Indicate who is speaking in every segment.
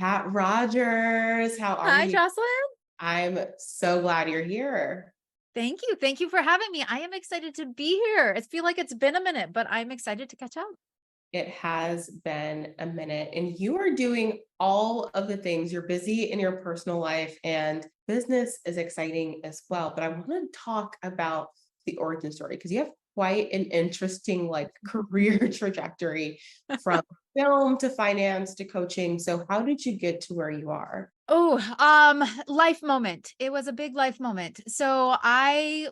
Speaker 1: Kat Rogers. How are
Speaker 2: Hi,
Speaker 1: you?
Speaker 2: Jocelyn.
Speaker 1: I'm so glad you're here.
Speaker 2: Thank you. Thank you for having me. I am excited to be here. I feel like it's been a minute, but I'm excited to catch up.
Speaker 1: It has been a minute, and you are doing all of the things. You're busy in your personal life, and business is exciting as well. But I want to talk about the origin story because you have quite an interesting career trajectory from film to finance to coaching. So how did you get to where you are?
Speaker 2: Oh, life moment. It was a big life moment. So I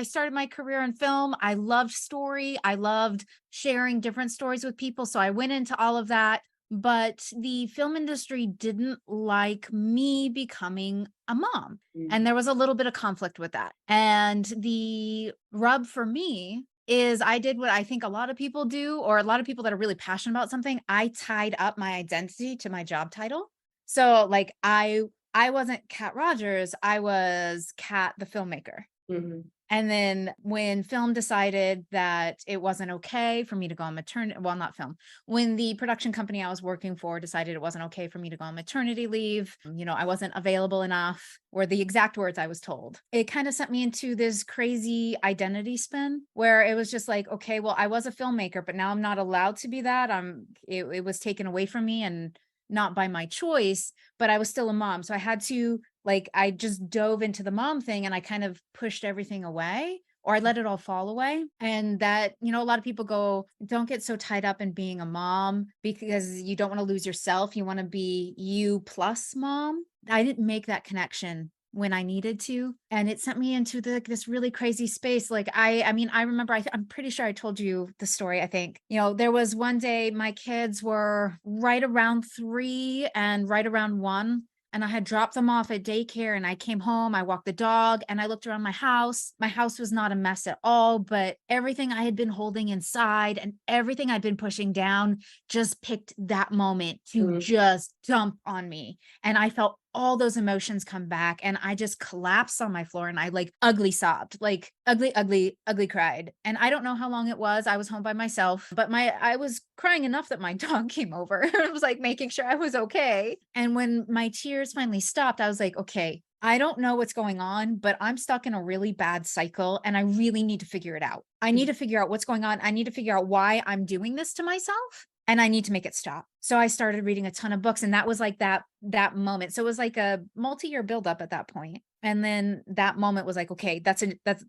Speaker 2: started my career in film. I loved story. I loved sharing different stories with people. So I went into all of that. But the film industry didn't like me becoming a mom. And there was a little bit of conflict with that. And the rub for me is I did what I think a lot of people do, or a lot of people that are really passionate about something. I tied up my identity to my job title. So, like, I wasn't Kat Rogers, I was Kat the filmmaker.
Speaker 1: Mhm.
Speaker 2: And then when film decided that it wasn't okay for me to go on maternity, well, not film, when the production company I was working for decided it wasn't okay for me to go on maternity leave, I wasn't available enough, were the exact words I was told. It kind of sent me into this crazy identity spin where it was just like, okay, well, I was a filmmaker, but now I'm not allowed to be that. It was taken away from me, and not by my choice, but I was still a mom. So I had to, like, I just dove into the mom thing and I kind of pushed everything away, or I let it all fall away. And that, a lot of people go, don't get so tied up in being a mom because you don't want to lose yourself. You want to be you plus mom. I didn't make that connection when I needed to. And it sent me into this really crazy space. Like, I mean, I remember, I'm pretty sure I told you the story. I think, there was one day my kids were right around 3 and right around 1, and I had dropped them off at daycare, and I came home, I walked the dog, and I looked around my house. My house was not a mess at all, but everything I had been holding inside and everything I'd been pushing down just picked that moment to
Speaker 1: Mhm.
Speaker 2: just dump on me. And I felt all those emotions come back, and I just collapsed on my floor, and I like ugly sobbed, like ugly, ugly, ugly cried. And I don't know how long it was. I was home by myself, but I was crying enough that my dog came over. It was like making sure I was okay. And when my tears finally stopped, I was like, okay, I don't know what's going on, but I'm stuck in a really bad cycle and I really need to figure it out. I need to figure out what's going on. I need to figure out why I'm doing this to myself, and I need to make it stop. So I started reading a ton of books, and that was like that moment. So it was like a multi-year buildup at that point. And then that moment was like, okay, that's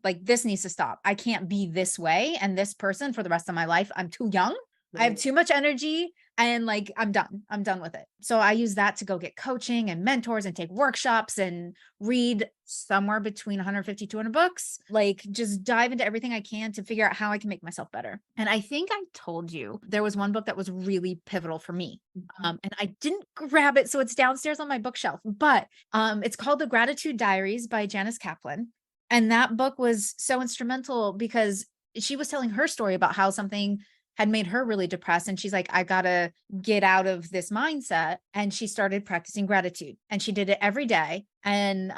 Speaker 2: like, this needs to stop. I can't be this way and this person for the rest of my life. I'm too young. I have
Speaker 1: Right.
Speaker 2: too much energy, and like, I'm done. I'm done with it. So I use that to go get coaching and mentors and take workshops and read somewhere between 150, 200 books, like just dive into everything I can to figure out how I can make myself better. And I think I told you there was one book that was really pivotal for me.
Speaker 1: Mhm.
Speaker 2: And I didn't grab it, so it's downstairs on my bookshelf, but it's called The Gratitude Diaries by Janice Kaplan. And that book was so instrumental because she was telling her story about how something had made her really depressed. And she's like, I gotta get out of this mindset. And she started practicing gratitude, and she did it every day. And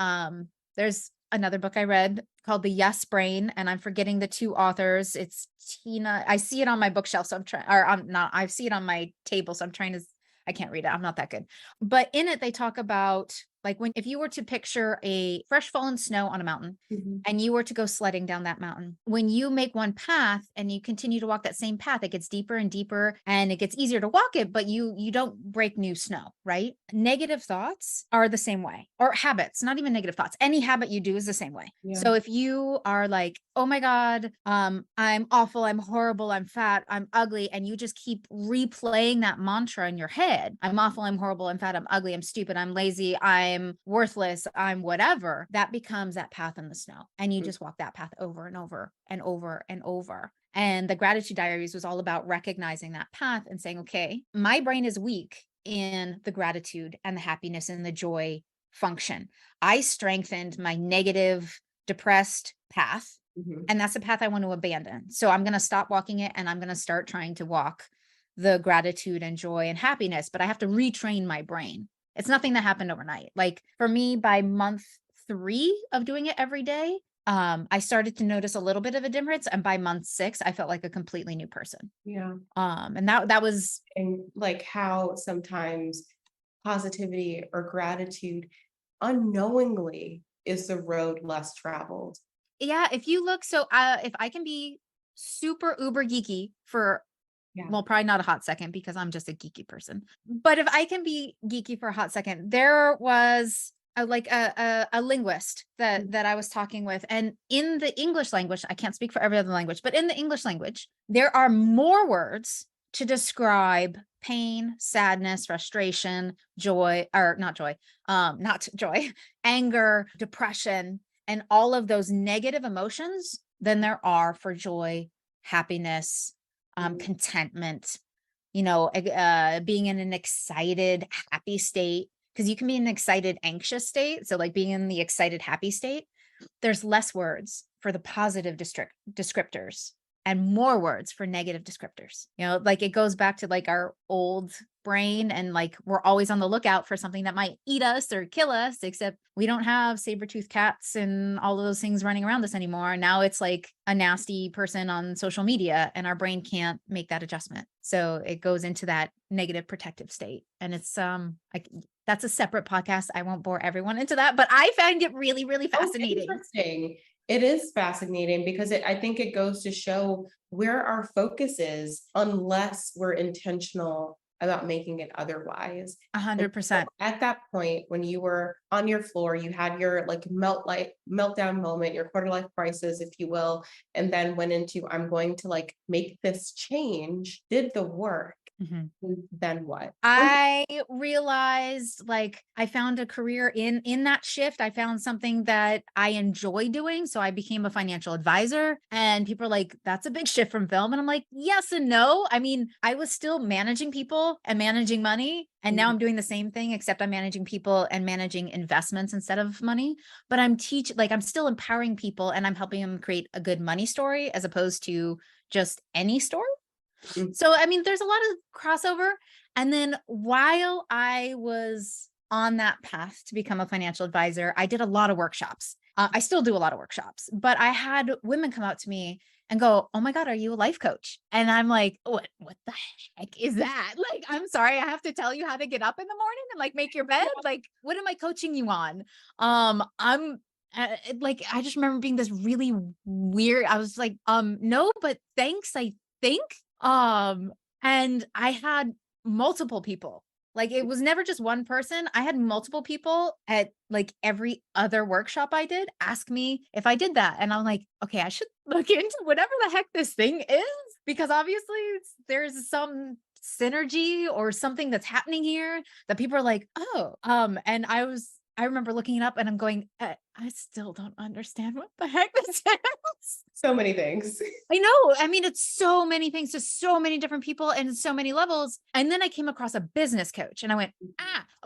Speaker 2: there's another book I read called The Yes Brain, and I'm forgetting the two authors. It's Tina. I see it on my bookshelf, so I'm trying, or I'm not, I see it on my table. So I'm trying to, I can't read it. I'm not that good. But in it, they talk about, like, when, if you were to picture a fresh fallen snow on a mountain
Speaker 1: Mhm.
Speaker 2: and you were to go sledding down that mountain, when you make one path and you continue to walk that same path, it gets deeper and deeper and it gets easier to walk it, but you don't break new snow, right? Negative thoughts are the same way, or habits, not even negative thoughts. Any habit you do is the same way.
Speaker 1: Yeah.
Speaker 2: So if you are like, oh my God, I'm awful, I'm horrible, I'm fat, I'm ugly, and you just keep replaying that mantra in your head, I'm awful, I'm horrible, I'm fat, I'm ugly, I'm stupid, I'm lazy, I'm worthless, I'm whatever, that becomes that path in the snow. And you
Speaker 1: Mm.
Speaker 2: just walk that path over and over and over and over. And the gratitude diaries was all about recognizing that path and saying, okay, my brain is weak in the gratitude and the happiness and the joy function. I strengthened my negative, depressed path.
Speaker 1: Mhm.
Speaker 2: And that's the path I want to abandon. So I'm going to stop walking it, and I'm going to start trying to walk the gratitude and joy and happiness. But I have to retrain my brain. It's nothing that happened overnight. Like, for me, by month 3 of doing it every day, I started to notice a little bit of a difference. And by month 6, I felt like a completely new person.
Speaker 1: Yeah.
Speaker 2: And that was,
Speaker 1: And like how sometimes positivity or gratitude unknowingly is the road less traveled.
Speaker 2: Yeah, if you look, so if I can be super uber geeky for,
Speaker 1: Yeah.
Speaker 2: well, probably not a hot second because I'm just a geeky person. But if I can be geeky for a hot second, there was a linguist
Speaker 1: Mm,
Speaker 2: that I was talking with, and in the English language, I can't speak for every other language, but in the English language, there are more words to describe pain, sadness, frustration, joy, or not joy, not joy, anger, depression, and all of those negative emotions than there are for joy, happiness,
Speaker 1: mm,
Speaker 2: contentment, being in an excited, happy state. Because you can be in an excited, anxious state. So, like being in the excited, happy state, there's less words for the positive descriptors and more words for negative descriptors. Like it goes back to like our old brain, and like we're always on the lookout for something that might eat us or kill us, except we don't have saber-toothed cats and all of those things running around us anymore. Now it's like a nasty person on social media, and our brain can't make that adjustment. So it goes into that negative protective state. And it's like that's a separate podcast. I won't bore everyone into that, but I find it really, really
Speaker 1: oh,
Speaker 2: fascinating.
Speaker 1: interesting. It is fascinating because I think it goes to show where our focus is unless we're intentional about making it otherwise.
Speaker 2: A
Speaker 1: And
Speaker 2: hundred
Speaker 1: so
Speaker 2: percent.
Speaker 1: at that point, when you were on your floor, you had your like meltdown moment, your quarter life crisis, if you will, and then went into I'm going to like make this change, did the work,
Speaker 2: Mhm.
Speaker 1: and then what?
Speaker 2: I realized like I found a career in that shift. I found something that I enjoy doing. So I became a financial advisor, and people are like, that's a big shift from film. And I'm like, yes and no. I mean, I was still managing people and managing money. And now I'm doing the same thing, except I'm managing people and managing investments instead of money. But I'm still empowering people, and I'm helping them create a good money story as opposed to just any story.
Speaker 1: Mhm.
Speaker 2: So, I mean, there's a lot of crossover. And then while I was on that path to become a financial advisor, I did a lot of workshops. I still do a lot of workshops, but I had women come out to me and go, "Oh my God, are you a life coach?" And I'm like, What the heck is that?" Like, I'm sorry, I have to tell you how to get up in the morning and like make your bed. Like, what am I coaching you on? I'm like, I just remember being this really weird. I was like, no, but thanks, I think. Um, and I had multiple people. Like it was never just one person. I had multiple people at like every other workshop I did ask me if I did that. And I'm like, okay, I should look into whatever the heck this thing is, because obviously there's some synergy or something that's happening here that people are like, oh, and I remember looking it up and I'm going, I still don't understand what the heck this is.
Speaker 1: So many things.
Speaker 2: I know. I mean, it's so many things to so many different people and so many levels. And then I came across a business coach and I went,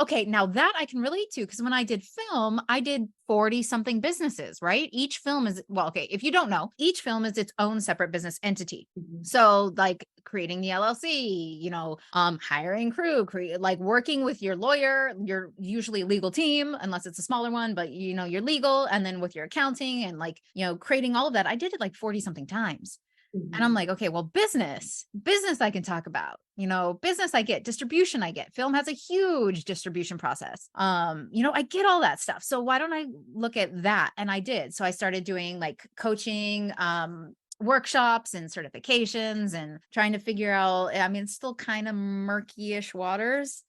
Speaker 2: okay, now that I can relate to. Because when I did film, I did 40 something businesses, right? Each film is, well, okay, if you don't know, each film is its own separate business entity.
Speaker 1: Mhm.
Speaker 2: So like creating the LLC, hiring crew, like working with your lawyer, your usually legal team, unless it's a smaller one, but you're legal, and then with your accounting and like, creating all of that. I did it like 40 something times. And I'm
Speaker 1: Mhm.
Speaker 2: like, okay, well, business I can talk about, business I get, distribution I get. Film has a huge distribution process. I get all that stuff. So why don't I look at that? And I did. So I started doing like coaching, workshops and certifications and trying to figure out, I mean, it's still kind of murky-ish waters,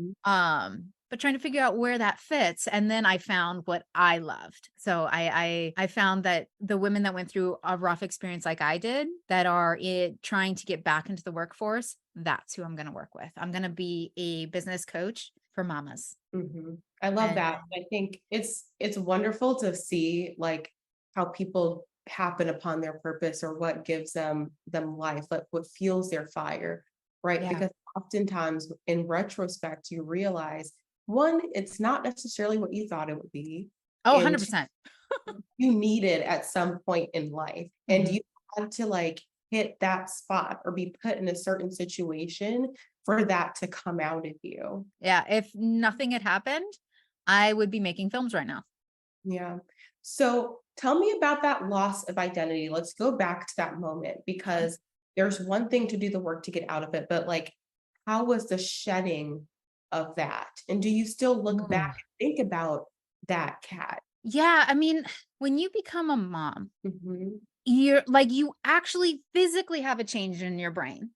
Speaker 1: Mhm.
Speaker 2: but trying to figure out where that fits. And then I found what I loved. So I found that the women that went through a rough experience like I did, that are trying to get back into the workforce, that's who I'm going to work with. I'm going to be a business coach for mamas.
Speaker 1: Mhm. I love
Speaker 2: And
Speaker 1: that. I think it's wonderful to see like how people happen upon their purpose or what gives them life, like what fuels their fire, right?
Speaker 2: yeah.
Speaker 1: Because oftentimes in retrospect, you realize one, it's not necessarily what you thought it would be,
Speaker 2: Oh,
Speaker 1: and two,
Speaker 2: 100%.
Speaker 1: you need it at some point in life, and
Speaker 2: Mhm.
Speaker 1: you had to like hit that spot or be put in a certain situation for that to come out of you.
Speaker 2: Yeah. If nothing had happened, I would be making films right now.
Speaker 1: Yeah. So tell me about that loss of identity. Let's go back to that moment
Speaker 2: Okay.
Speaker 1: because there's one thing to do the work to get out of it, but like, how was the shedding of that? And do you still look back
Speaker 2: Ooh.
Speaker 1: and think about that cat?
Speaker 2: Yeah, I mean, when you become a mom,
Speaker 1: Mhm.
Speaker 2: you're like, you actually physically have a change in your brain,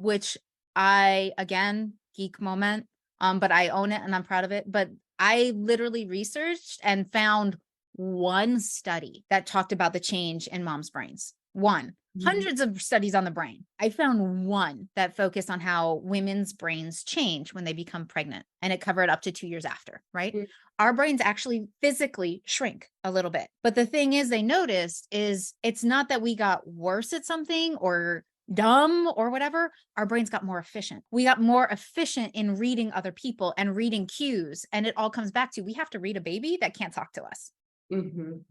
Speaker 2: which I, again, geek moment, but I own it and I'm proud of it. But I literally researched and found one study that talked about the change in moms' brains. One.
Speaker 1: Mhm.
Speaker 2: Hundreds of studies on the brain. I found one that focused on how women's brains change when they become pregnant, and it covered up to 2 years after, right?
Speaker 1: Mm.
Speaker 2: Our brains actually physically shrink a little bit. But the thing is, they noticed is it's not that we got worse at something or dumb or whatever. Our brains got more efficient. We got more efficient in reading other people and reading cues. And it all comes back to we have to read a baby that can't talk to us.
Speaker 1: Mhm.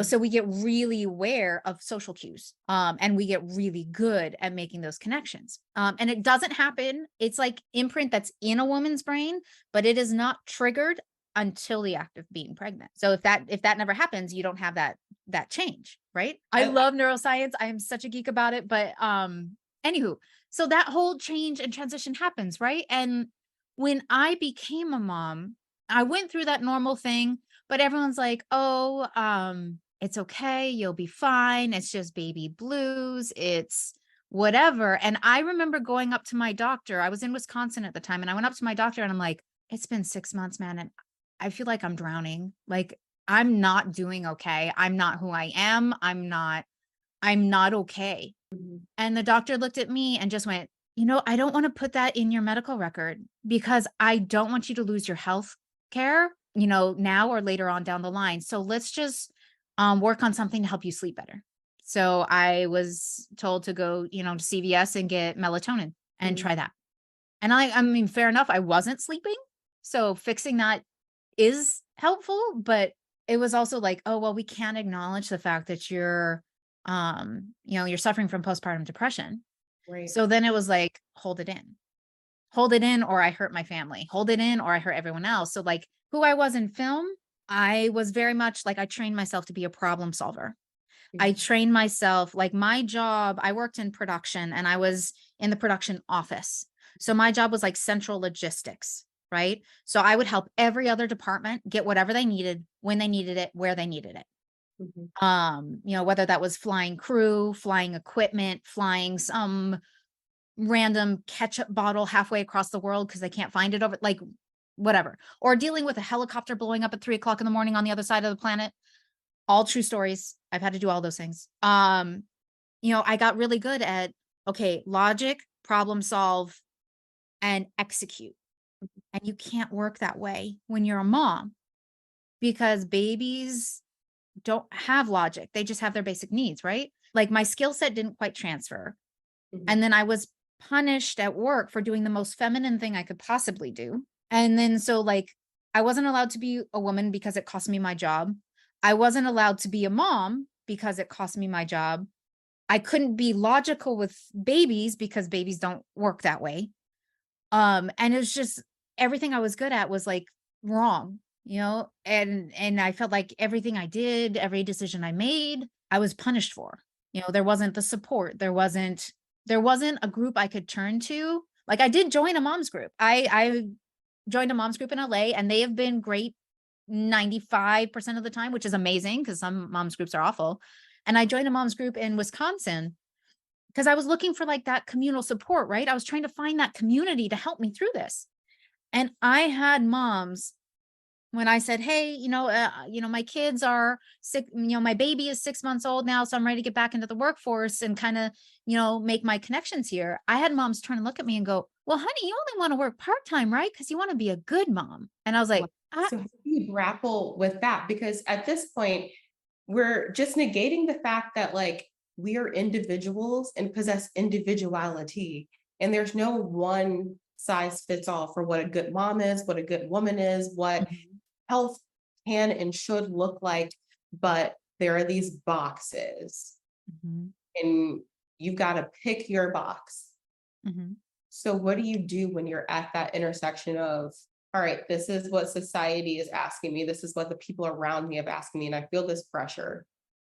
Speaker 2: So
Speaker 1: Mhm.
Speaker 2: we get really aware of social cues, and we get really good at making those connections. And it doesn't happen. It's like imprint that's in a woman's brain, but it is not triggered until the act of being pregnant. So if that never happens, you don't have that change, right? I
Speaker 1: I
Speaker 2: love neuroscience. I am such a geek about it. But anywho, so that whole change and transition happens, right? And when I became a mom, I went through that normal thing, but everyone's like, "Oh, it's okay, you'll be fine. It's just baby blues. It's whatever." And I remember going up to my doctor. I was in Wisconsin at the time, and I went up to my doctor and I'm like, "It's been 6 months, man, and I feel like I'm drowning. Like, I'm not doing okay. I'm not who I am. I'm not okay."
Speaker 1: Mhm.
Speaker 2: And the doctor looked at me and just went, I don't want to put that in your medical record because I don't want you to lose your health care, now or later on down the line. So let's just work on something to help you sleep better." So I was told to go, to CVS and get melatonin and
Speaker 1: Mhm.
Speaker 2: try that. And I mean, fair enough. I wasn't sleeping. So fixing that is helpful, but it was also like, oh, well, we can't acknowledge the fact that you're suffering from postpartum depression.
Speaker 1: Right.
Speaker 2: So then it was like, hold it in, or I hurt my family, hold it in, or I hurt everyone else. So like who I was in film, I was very much like, I trained myself to be a problem solver. I
Speaker 1: Mhm.
Speaker 2: trained myself, like my job, I worked in production and I was in the production office. So my job was like central logistics, right? So I would help every other department get whatever they needed, when they needed it, where they needed it.
Speaker 1: Mhm.
Speaker 2: Whether that was flying crew, flying equipment, flying some random ketchup bottle halfway across the world because they can't find it over, like whatever, or dealing with a helicopter blowing up at 3 o'clock in the morning on the other side of the planet. All true stories. I've had to do all those things. I got really good at, okay, logic, problem solve, and execute. And you can't work that way when you're a mom because babies don't have logic. They just have their basic needs, right? Like my skill set didn't quite transfer.
Speaker 1: Mhm.
Speaker 2: And then I was punished at work for doing the most feminine thing I could possibly do. And then so like I wasn't allowed to be a woman because it cost me my job. I wasn't allowed to be a mom because it cost me my job. I couldn't be logical with babies because babies don't work that way. And it was just everything I was good at was like wrong, and I felt like everything I did, every decision I made, I was punished for. There wasn't the support. There wasn't a group I could turn to. Like I did join a mom's group. I joined a mom's group in LA and they have been great 95% of the time, which is amazing because some moms groups are awful. And I joined a mom's group in Wisconsin because I was looking for like that communal support, right? I was trying to find that community to help me through this. And I had moms when I said, "Hey, my kids are sick, my baby is 6 months old now, so I'm ready to get back into the workforce and kind of, make my connections here." I had moms turn and look at me and go, "Well, honey, you only want to work part-time, right? Because you want to be a good mom." And I was
Speaker 1: Wow.
Speaker 2: like,
Speaker 1: So how do you grapple with that? Because at this point, we're just negating the fact that like we are individuals and possess individuality. And there's no one size fits all for what a good mom is, what a good woman is, what
Speaker 2: Mhm,
Speaker 1: health can and should look like. But there are these boxes,
Speaker 2: mhm,
Speaker 1: and you've got to pick your box.
Speaker 2: mhm.
Speaker 1: So what do you do when you're at that intersection of, all right, this is what society is asking me, this is what the people around me have asked me, and I feel this pressure,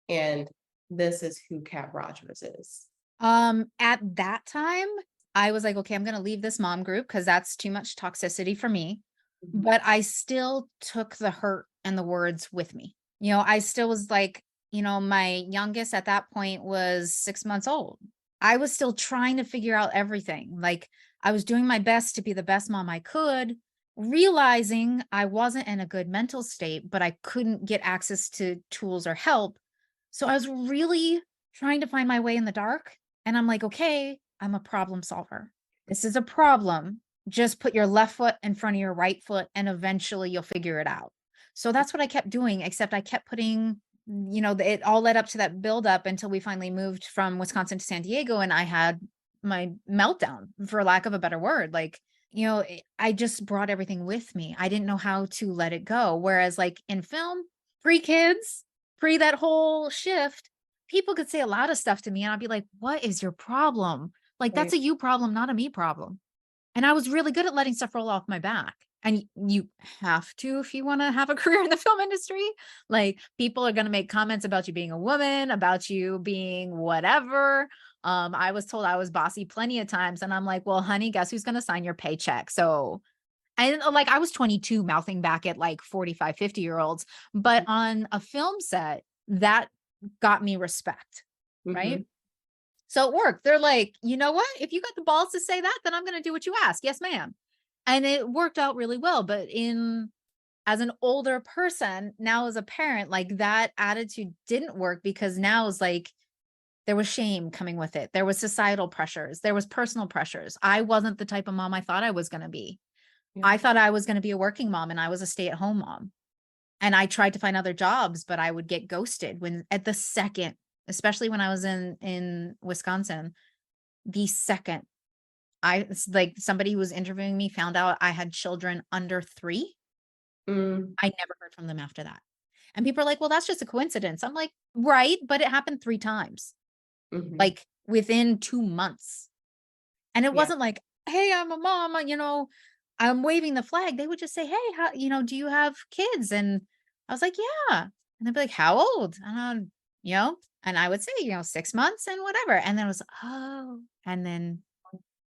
Speaker 1: and this is who Cat Rogers is.
Speaker 2: At that time, I was like, okay, I'm going to leave this mom group because that's too much toxicity for me.
Speaker 1: Mhm.
Speaker 2: But I still took the hurt and the words with me. I still was like, my youngest at that point was 6 months old. I was still trying to figure out everything. Like, I was doing my best to be the best mom I could, realizing I wasn't in a good mental state, but I couldn't get access to tools or help. So I was really trying to find my way in the dark. And I'm like, okay, I'm a problem solver. This is a problem. Just put your left foot in front of your right foot and eventually you'll figure it out. So that's what I kept doing, except I kept putting, it all led up to that build up until we finally moved from Wisconsin to San Diego and I had my meltdown, for lack of a better word. Like, I just brought everything with me. I didn't know how to let it go. Whereas, like in film, pre kids, pre that whole shift, people could say a lot of stuff to me and I'd be like, what is your problem? Like, that's
Speaker 1: Right.
Speaker 2: a you problem, not a me problem. And I was really good at letting stuff roll off my back. And you have to if you want to have a career in the film industry. Like, people are going to make comments about you being a woman, about you being whatever. I was told I was bossy plenty of times. And I'm like, well, honey, guess who's going to sign your paycheck? So, and like, I was 22 mouthing back at like 45, 50-year-olds. But on a film set, that got me respect. Right.
Speaker 1: Mhm.
Speaker 2: So it worked. They're like, you know what? If you got the balls to say that, then I'm going to do what you ask. Yes, ma'am. And it worked out really well. But as an older person, now as a parent, like that attitude didn't work because now it's like there was shame coming with it. There was societal pressures. There was personal pressures. I wasn't the type of mom I thought I was going to be.
Speaker 1: Yeah.
Speaker 2: I thought I was going to be a working mom and I was a stay at home mom. And I tried to find other jobs, but I would get ghosted when at the second, especially when I was in Wisconsin, the second like somebody who was interviewing me found out I had children under 3,
Speaker 1: Mm.
Speaker 2: I never heard from them after that. And people are like, "Well, that's just a coincidence." I'm like, "Right, but it happened 3 times,
Speaker 1: Mhm.
Speaker 2: like within 2 months." And it
Speaker 1: Yeah.
Speaker 2: wasn't like, "Hey, I'm a mom, I'm waving the flag." They would just say, "Hey, do you have kids?" And I was like, "Yeah." And they'd be like, "How old?" And I would say, 6 months and whatever. And then it was, "Oh." And then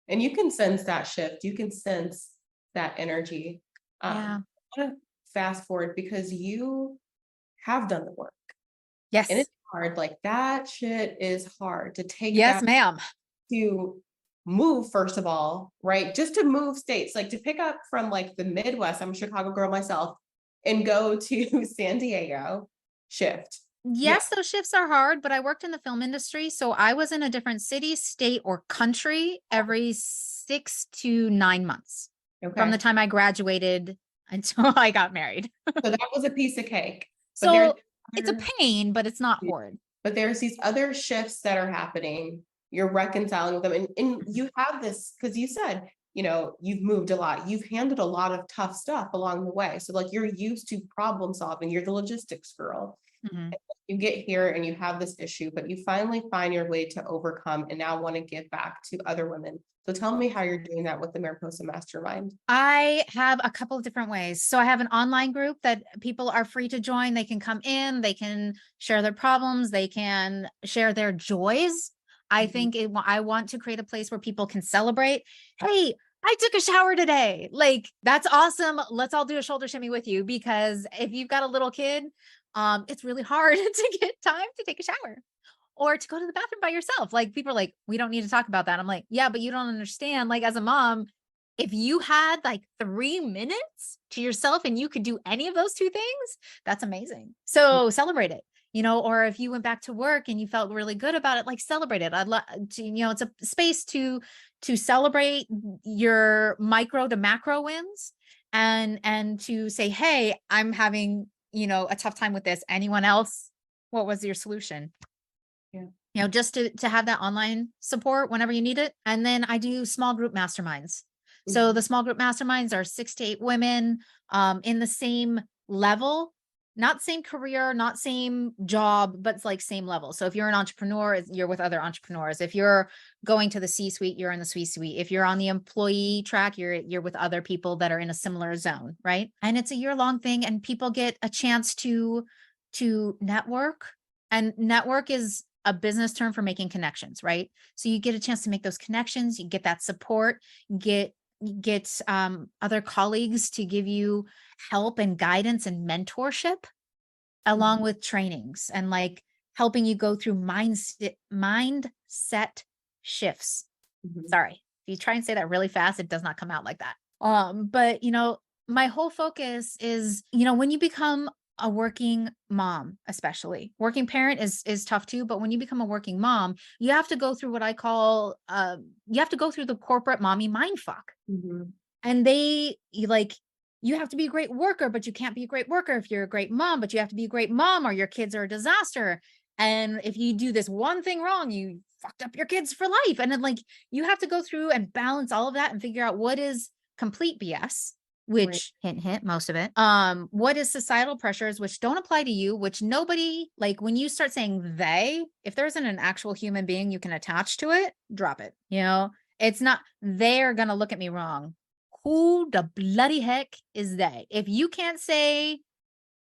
Speaker 1: And you can sense that shift. You can sense that energy.
Speaker 2: yeah.
Speaker 1: I want to fast forward because you have done the work and
Speaker 2: Yes.
Speaker 1: it's hard. Like that shit is hard to take
Speaker 2: Yes,
Speaker 1: that,
Speaker 2: ma'am.
Speaker 1: to move, first of all, right? Just to move states, like to pick up from like the Midwest. I'm a Chicago girl myself and go to San Diego, shift. Yeah.
Speaker 2: Yes, those shifts are hard, but I worked in the film industry, so I was in a different city, state, or country every 6 to 9 months from the
Speaker 1: Okay.
Speaker 2: time I graduated until I got married.
Speaker 1: So that was a piece of cake. But there's
Speaker 2: So, it's a
Speaker 1: other
Speaker 2: pain, but it's not horrid.
Speaker 1: But there's these other shifts that are happening. You're reconciling with them. And
Speaker 2: Mhm.
Speaker 1: you have this because you said, you've moved a lot. You've handled a lot of tough stuff along the way. So, like, you're used to problem solving. You're the logistics girl.
Speaker 2: Mhm.
Speaker 1: You get here and you have this issue, but you finally find your way to overcome and now want to give back to other women. So, tell me how you're doing that with the Mariposa Mastermind.
Speaker 2: I have a couple of different ways. So I have an online group that people are free to join. They can come in, they can share their problems, they can share their joys. I
Speaker 1: Mhm.
Speaker 2: think I want to create a place where people can celebrate. Hey, I took a shower today. Like, that's awesome. Let's all do a shoulder shimmy with you because if you've got a little kid, it's really hard to get time to take a shower or to go to the bathroom by yourself. Like, people are like, we don't need to talk about that. I'm like, yeah, but you don't understand. Like, as a mom, if you had like 3 minutes to yourself and you could do any of those two things, that's amazing. So celebrate it. Or if you went back to work and you felt really good about it, like celebrate it. I'd love to, it's a space to celebrate your micro to macro wins and to say, hey, I'm having, a tough time with this. Anyone else? What was your solution?
Speaker 1: Yeah.
Speaker 2: Just to have that online support whenever you need it. And then I do small group masterminds. So the
Speaker 1: Mhm.
Speaker 2: small group masterminds are 6 to 8 women in the same level, not same career, not same job, but it's like same level. So if you're an entrepreneur, you're with other entrepreneurs. If you're going to the C-suite, you're in the C-suite. If you're on the employee track, you're with other people that are in a similar zone, right? And it's a year-long thing and people get a chance to network. And network is a business term for making connections, right? So you get a chance to make those connections, you get that support, get other colleagues to give you help and guidance and mentorship along
Speaker 1: Mhm.
Speaker 2: with trainings and like helping you go through mindset shifts.
Speaker 1: Mhm.
Speaker 2: Sorry. If you try and say that really fast, it does not come out like that. But my whole focus is, when you become a working mom, especially working parent is tough too, but when you become a working mom, you have to go through what I call you have to go through the corporate mommy mind fuck.
Speaker 1: Mhm.
Speaker 2: And you have to be a great worker, but you can't be a great worker if you're a great mom, but you have to be a great mom or your kids are a disaster. And if you do this one thing wrong, you fucked up your kids for life. And then you have to go through and balance all of that and figure out what is complete BS,
Speaker 1: Right.
Speaker 2: which hint, hint, most of it. What is societal pressures, which don't apply to you, which nobody like when you start saying they, if there isn't an actual human being you can attach to it, drop it. It's not, they're going to look at me wrong. Who the bloody heck is they? If you can't say,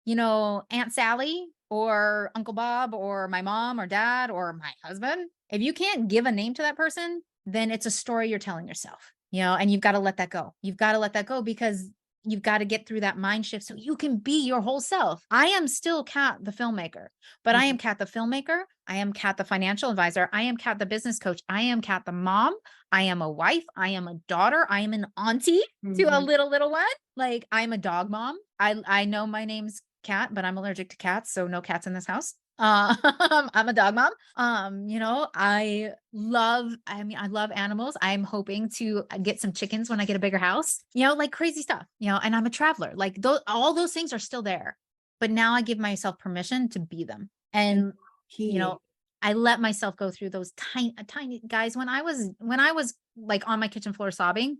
Speaker 2: Aunt Sally or Uncle Bob or my mom or dad or my husband, if you can't give a name to that person, then it's a story you're telling yourself, and you've got to let that go. You've got to let that go because you've got to get through that mind shift so you can be your whole self. I am still Kat, the filmmaker, but I am
Speaker 1: Mhm.
Speaker 2: Kat, the filmmaker. I am Kat, the financial advisor. I am Kat, the business coach. I am Kat, the mom. I am a wife. I am a daughter. I am an auntie to a
Speaker 1: Mhm.
Speaker 2: little one. Like I'm a dog mom. I know my name's cat, but I'm allergic to cats, so no cats in this house. I'm a dog mom. I love animals. I'm hoping to get some chickens when I get a bigger house, like crazy stuff, and I'm a traveler. Like all those things are still there, but now I give myself permission to be them.
Speaker 1: And
Speaker 2: And, you
Speaker 1: key.
Speaker 2: know, I let myself go through those tiny guys when I was like on my kitchen floor sobbing.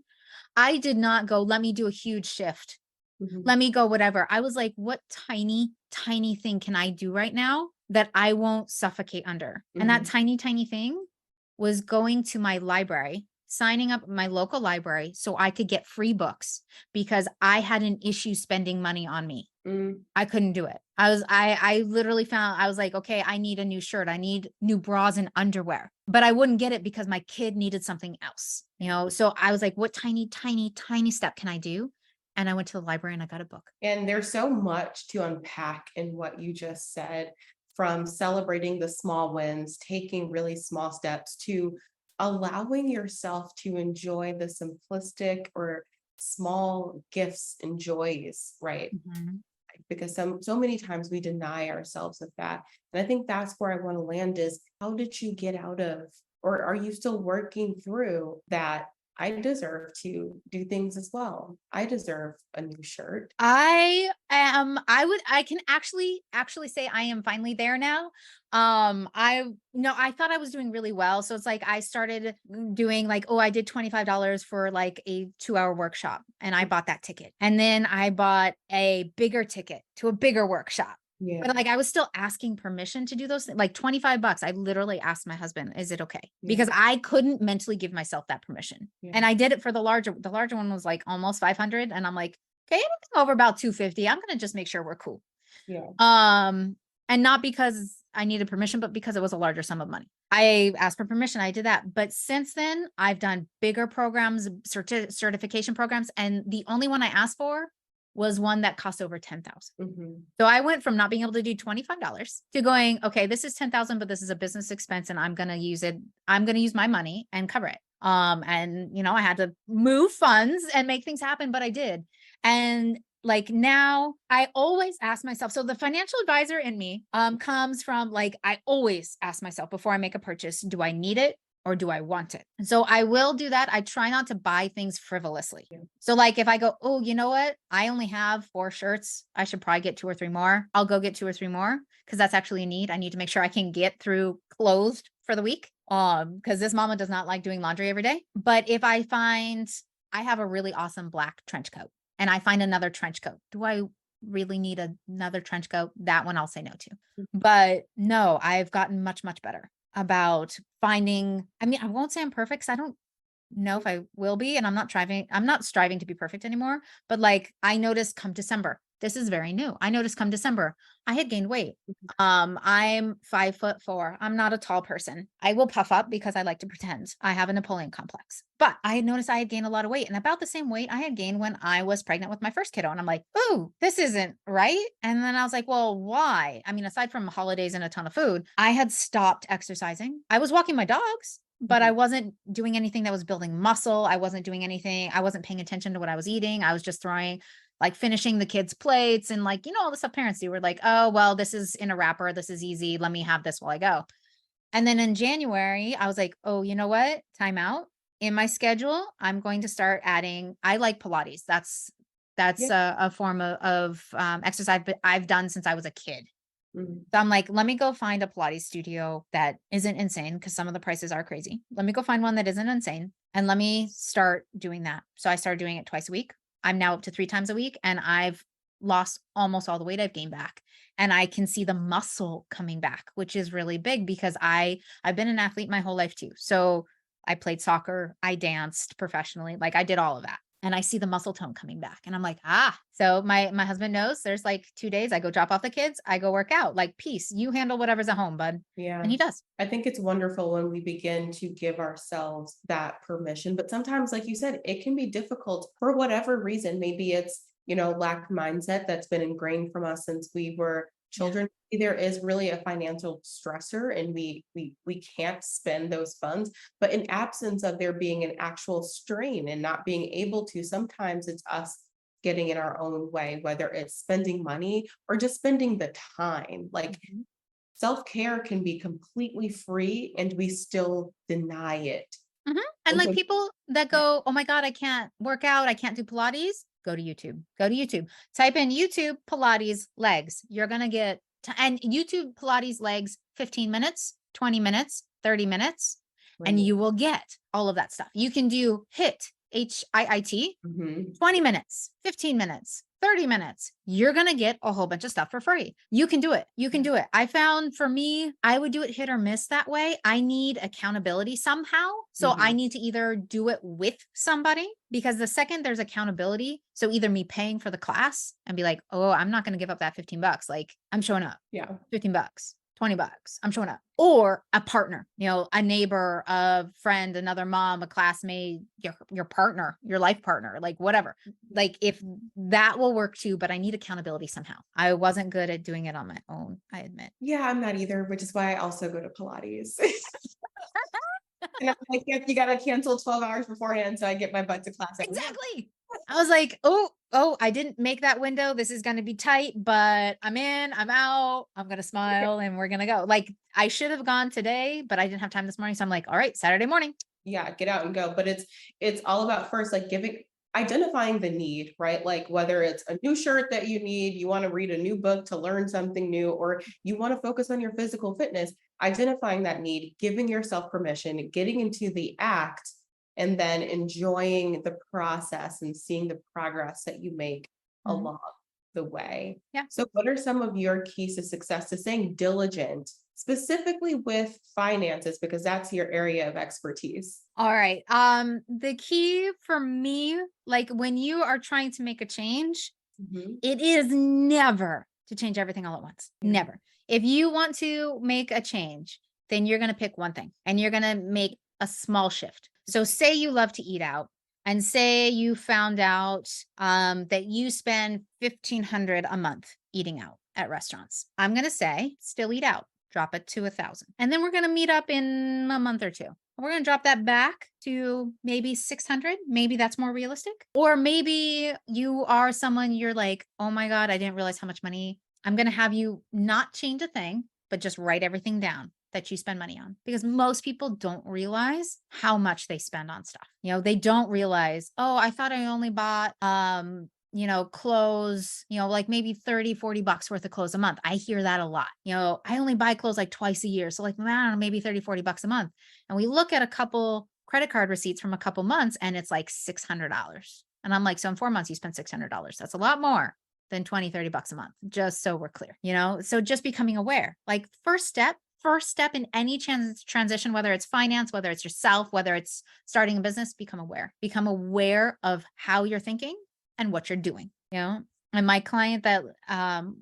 Speaker 2: I did not go, let me do a huge shift.
Speaker 1: Mhm.
Speaker 2: Let me go, whatever. I was like, what tiny, tiny thing can I do right now that I won't suffocate under? And that
Speaker 1: Mhm.
Speaker 2: tiny, tiny thing was going to my library, signing up at my local library so I could get free books because I had an issue spending money on me.
Speaker 1: Mm.
Speaker 2: I couldn't do it. I literally found, I was like, okay, I need a new shirt. I need new bras and underwear, but I wouldn't get it because my kid needed something else, So I was like, what tiny, tiny, tiny step can I do? And I went to the library and I got a book.
Speaker 1: And there's so much to unpack in what you just said, from celebrating the small wins, taking really small steps, to allowing yourself to enjoy the simplistic or small gifts and joys, right?
Speaker 2: Mhm.
Speaker 1: Because so many times we deny ourselves of that. And I think that's where I want to land is, how did you get out of, or are you still working through that? I deserve to do things as well. I deserve a new shirt.
Speaker 2: I can actually say I am finally there now. I thought I was doing really well. So it's like I started doing like, oh, I did $25 for like a 2-hour workshop and I bought that ticket. And then I bought a bigger ticket to a bigger workshop.
Speaker 1: Yeah.
Speaker 2: But like I was still asking permission to do those things. Like $25. I literally asked my husband, is it okay?
Speaker 1: Yeah.
Speaker 2: Because I couldn't mentally give myself that permission.
Speaker 1: Yeah.
Speaker 2: And I did it for the larger one was like almost 500. And I'm like, okay, anything over about 250, I'm gonna just make sure we're cool.
Speaker 1: Yeah.
Speaker 2: Um, and not because I needed permission, but because it was a larger sum of money. I asked for permission. I did that. But since then, I've done bigger programs, certification programs, and the only one I asked for was one that cost over 10,000.
Speaker 1: Hmm.
Speaker 2: So I went from not being able to do $25 to going, okay, this is 10,000, but this is a business expense and I'm going to use it. I'm going to use my money and cover it. And I had to move funds and make things happen, but I did. And like now I always ask myself, so the financial advisor in me comes from like, I always ask myself before I make a purchase, do I need it or do I want it? And so I will do that. I try not to buy things frivolously.
Speaker 1: Yeah.
Speaker 2: So like if I go, oh, you know what? I only have 4 shirts. I should probably get 2 or 3 more. I'll go get 2 or 3 more because that's actually a need. I need to make sure I can get through clothes for the week. Because this mama does not like doing laundry every day. But if I find I have a really awesome black trench coat and I find another trench coat, do I really need another trench coat? That one I'll say no to. But no, I've gotten much, much better about finding. I mean, I won't say I'm perfect 'cause I don't know if I will be, and I'm not striving to be perfect anymore. But like I noticed come December, This is very new. I noticed come December, I had gained weight.
Speaker 1: Mhm.
Speaker 2: I'm 5'4". I'm not a tall person. I will puff up because I like to pretend I have a Napoleon complex. But I had noticed I had gained a lot of weight and about the same weight I had gained when I was pregnant with my first kiddo. And I'm like, ooh, this isn't right. And then I was like, well, why? I mean, aside from holidays and a ton of food, I had stopped exercising. I was walking my dogs, but I
Speaker 1: Mhm.
Speaker 2: wasn't doing anything that was building muscle. I wasn't doing anything. I wasn't paying attention to what I was eating. I was just throwing like finishing the kids' plates and like, all the stuff parents do. We're like, oh, well, this is in a wrapper. This is easy. Let me have this while I go. And then in January, I was like, oh, you know what? Time out. In my schedule, I'm going to start adding, I like Pilates. That's
Speaker 1: Yeah.
Speaker 2: a form of exercise, but I've done since I was a kid.
Speaker 1: Mhm.
Speaker 2: So I'm like, let me go find a Pilates studio that isn't insane because some of the prices are crazy. Let me go find one that isn't insane and let me start doing that. So I started doing it twice a week. I'm now up to 3 times a week and I've lost almost all the weight I've gained back. And I can see the muscle coming back, which is really big because I've been an athlete my whole life too. So I played soccer, I danced professionally, like I did all of that. And I see the muscle tone coming back. And I'm like, so my husband knows there's like 2 days I go drop off the kids, I go work out. Like, peace, you handle whatever's at home, bud. And
Speaker 1: Yeah.
Speaker 2: he does.
Speaker 1: I think it's wonderful when we begin to give ourselves that permission. But sometimes, like you said, it can be difficult for whatever reason. Maybe it's, lack mindset that's been ingrained from us since we were
Speaker 2: Yeah.
Speaker 1: children. Maybe there is really a financial stressor and we can't spend those funds. But in absence of there being an actual strain and not being able to, sometimes it's us getting in our own way, whether it's spending money or just spending the time. Like
Speaker 2: Mhm.
Speaker 1: self-care can be completely free and we still deny it.
Speaker 2: Mhm. And
Speaker 1: And
Speaker 2: like
Speaker 1: so
Speaker 2: people that
Speaker 1: yeah.
Speaker 2: go, oh my God, I can't work out, I can't do Pilates. Go to YouTube. Go to YouTube. Type in YouTube Pilates legs. You're gonna get and YouTube Pilates legs 15 minutes, 20 minutes, 30 minutes, and
Speaker 1: Right.
Speaker 2: you will get all of that stuff. You can do HIIT
Speaker 1: Mhm.
Speaker 2: 20 minutes, 15 minutes, 30 minutes. You're going to get a whole bunch of stuff for free. You can do it. You can
Speaker 1: Yeah.
Speaker 2: do it. I found for me, I would do it hit or miss that way. I need accountability somehow. So I
Speaker 1: Mhm.
Speaker 2: need to either do it with somebody because the second there's accountability, so either me paying for the class and be like, oh, I'm not going to give up that 15 bucks. Like I'm showing up.
Speaker 1: Yeah.
Speaker 2: 15 bucks, 20 bucks. I'm showing up. Or a partner, a neighbor, a friend, another mom, a classmate, your partner, your life partner, like whatever. Like if that will work too, but I need accountability somehow. I wasn't good at doing it on my own, I admit.
Speaker 1: Yeah, I'm not either, which is why I also go to Pilates. And I'm like, "Yep, you gotta cancel 12 hours beforehand so I get my butt to class every day."
Speaker 2: Exactly. I was like, oh, I didn't make that window. This is going to be tight, but I'm in, I'm out. I'm going to smile and we're going to go. Like I should have gone today, but I didn't have time this morning. So I'm like, all right, Saturday morning.
Speaker 1: Yeah, get out and go. But it's all about first like giving identifying the need, right? Like whether it's a new shirt that you need, you want to read a new book to learn something new, or you want to focus on your physical fitness, identifying that need, giving yourself permission, getting into the act, and then enjoying the process and seeing the progress that you make
Speaker 2: Mhm.
Speaker 1: along the way.
Speaker 2: Yeah.
Speaker 1: So, what are some of your keys to success to staying diligent, specifically with finances, because that's your area of expertise?
Speaker 2: All right. The key for me, like when you are trying to make a change,
Speaker 1: Mhm.
Speaker 2: it is never to change everything all at once.
Speaker 1: Yeah.
Speaker 2: Never. If you want to make a change, then you're going to pick one thing and you're going to make a small shift. So say you love to eat out and say you found out that you spend 1500 a month eating out at restaurants. I'm going to say still eat out, drop it to 1,000. And then we're going to meet up in a month or two. We're going to drop that back to maybe 600. Maybe that's more realistic. Or maybe you are someone you're like, oh my God, I didn't realize how much money. I'm going to have you not change a thing, but just write everything down that you spend money on because most people don't realize how much they spend on stuff. They don't realize, oh, I thought I only bought clothes, like maybe 30, 40 bucks worth of clothes a month. I hear that a lot. I only buy clothes like twice a year. So like, I don't know, maybe 30, 40 bucks a month. And we look at a couple credit card receipts from a couple months and it's like $600. And I'm like, so in 4 months, you spent $600. That's a lot more than 20, 30 bucks a month, just so we're clear, So just becoming aware, like first step in any transition, whether it's finance, whether it's yourself, whether it's starting a business, become aware of how you're thinking and what you're doing. And my client that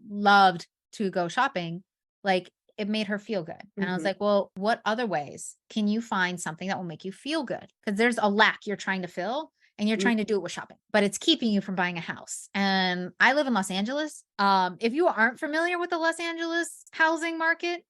Speaker 2: loved to go shopping, like it made her feel good. And I was
Speaker 1: Mhm.
Speaker 2: like, well, what other ways can you find something that will make you feel good? Because there's a lack you're trying to fill and you're
Speaker 1: Mm.
Speaker 2: trying to do it with shopping, but it's keeping you from buying a house. And I live in Los Angeles. If you aren't familiar with the Los Angeles housing market,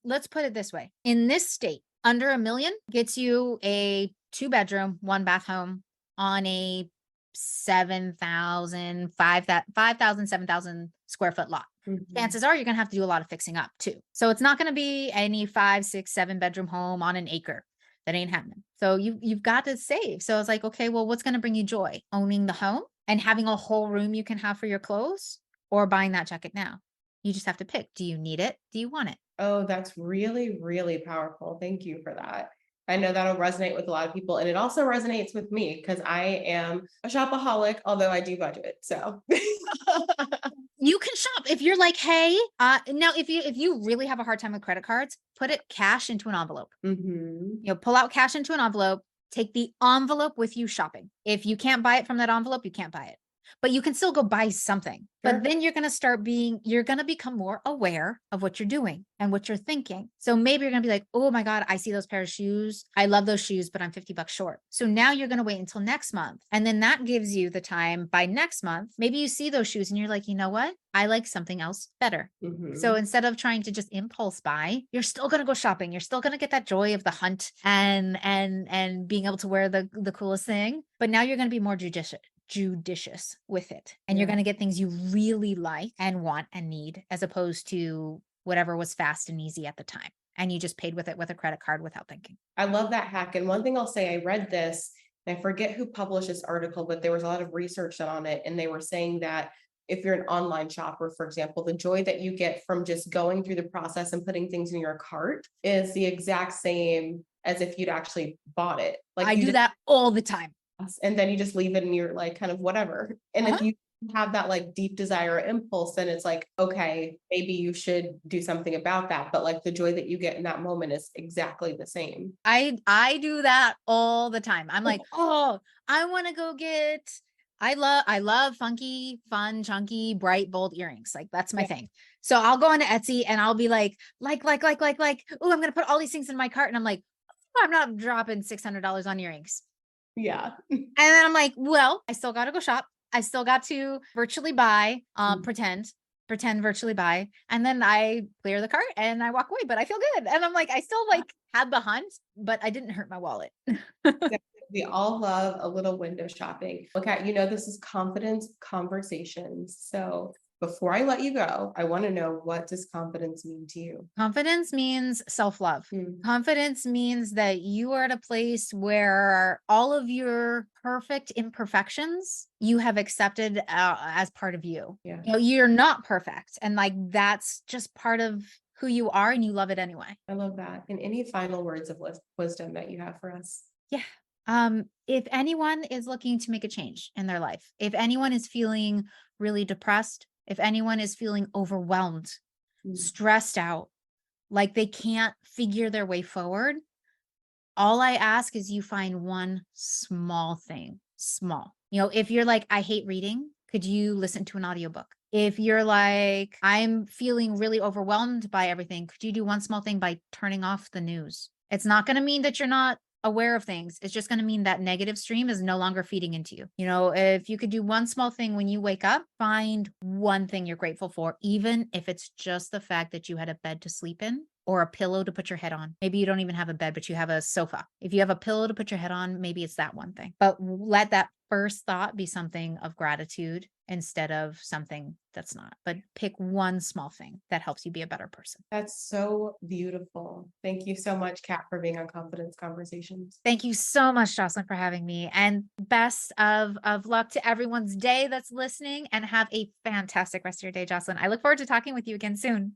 Speaker 2: let's put it this way. In this state, under $1 million gets you a 2-bedroom, 1-bath home on a 5,000, 7,000 square foot lot.
Speaker 1: Mhm.
Speaker 2: Chances are you're going to have to do a lot of fixing up too. So it's not going to be any 5, 6, 7 bedroom home on an acre. That ain't happening. So you've got to save. So it's like, okay, well, what's going to bring you joy? Owning the home and having a whole room you can have for your clothes, or buying that jacket now? You just have to pick. Do you need it? Do you want it?
Speaker 1: Oh, that's really, really powerful. Thank you for that. I know that'll resonate with a lot of people. And it also resonates with me because I am a shopaholic, although I do budget. So
Speaker 2: You can shop if you're like, hey, now if you really have a hard time with credit cards, put it cash into an envelope.
Speaker 1: Mhm.
Speaker 2: Pull out cash into an envelope, take the envelope with you shopping. If you can't buy it from that envelope, you can't buy it. But you can still go buy something. But
Speaker 1: Sure.
Speaker 2: then you're going to become more aware of what you're doing and what you're thinking. So maybe you're going to be like, oh my God, I see those pair of shoes. I love those shoes, but I'm $50 short. So now you're going to wait until next month. And then that gives you the time by next month. Maybe you see those shoes and you're like, you know what? I like something else better. So
Speaker 1: Mhm.
Speaker 2: instead of trying to just impulse buy, you're still going to go shopping. You're still going to get that joy of the hunt and being able to wear the coolest thing. But now you're going to be more judicious with it. And you're
Speaker 1: Yeah.
Speaker 2: going to get things you really like and want and need, as opposed to whatever was fast and easy at the time. And you just paid with it with a credit card without thinking.
Speaker 1: I love that hack. And one thing I'll say, I read this, and I forget who published this article, but there was a lot of research done on it. And they were saying that if you're an online shopper, for example, the joy that you get from just going through the process and putting things in your cart is the exact same as if you'd actually bought it. Like
Speaker 2: I
Speaker 1: you
Speaker 2: do that all the time.
Speaker 1: and then you just leave it and you're like kind of whatever. And
Speaker 2: Uh-huh.
Speaker 1: if you have that like deep desire or impulse, then it's like, okay, maybe you should do something about that. But like the joy that you get in that moment is exactly the same.
Speaker 2: I do that all the time. I'm like, "Oh, I wanna go get." I love funky, fun, chunky, bright, bold earrings. Like, that's my
Speaker 1: Yeah.
Speaker 2: thing. So I'll go onto Etsy and I'll be like, "Ooh, I'm gonna put all these things in my cart," and I'm like, "Oh, I'm not dropping $600 on earrings."
Speaker 1: Yeah.
Speaker 2: And then I'm like, "Well, I still gotta go shop. I still got to virtually buy, pretend virtually buy, and then I clear the cart and I walk away, but I feel good." And I'm like, I still like had the hunt, but I didn't hurt my wallet.
Speaker 1: Exactly. We all love a little window shopping. Okay, you know, this is confidence conversations. So before I let you go, I want to know, what does confidence mean to you?
Speaker 2: Confidence means self-love.
Speaker 1: Mm.
Speaker 2: Confidence means that you are at a place where all of your perfect imperfections you have accepted as part of you.
Speaker 1: Yeah,
Speaker 2: You're not perfect, and like that's just part of who you are, and you love it anyway.
Speaker 1: I love that. And any final words of wisdom that you have for us?
Speaker 2: Yeah. If anyone is looking to make a change in their life, if anyone is feeling really depressed, if anyone is feeling overwhelmed,
Speaker 1: Mm.
Speaker 2: stressed out, like they can't figure their way forward, all I ask is you find one small thing, small. If you're like, I hate reading, could you listen to an audiobook? If you're like, I'm feeling really overwhelmed by everything, could you do one small thing by turning off the news? It's not going to mean that you're not aware of things. It's just going to mean that negative stream is no longer feeding into you. If you could do one small thing when you wake up, find one thing you're grateful for, even if it's just the fact that you had a bed to sleep in or a pillow to put your head on. Maybe you don't even have a bed, but you have a sofa. If you have a pillow to put your head on, maybe it's that one thing. But let that first thought be something of gratitude instead of something that's not. But pick one small thing that helps you be a better person.
Speaker 1: That's so beautiful. Thank you so much, Kat, for being on Confidence Conversations.
Speaker 2: Thank you so much, Jocelyn, for having me. And best of luck to everyone's day that's listening, and have a fantastic rest of your day, Jocelyn. I look forward to talking with you again soon.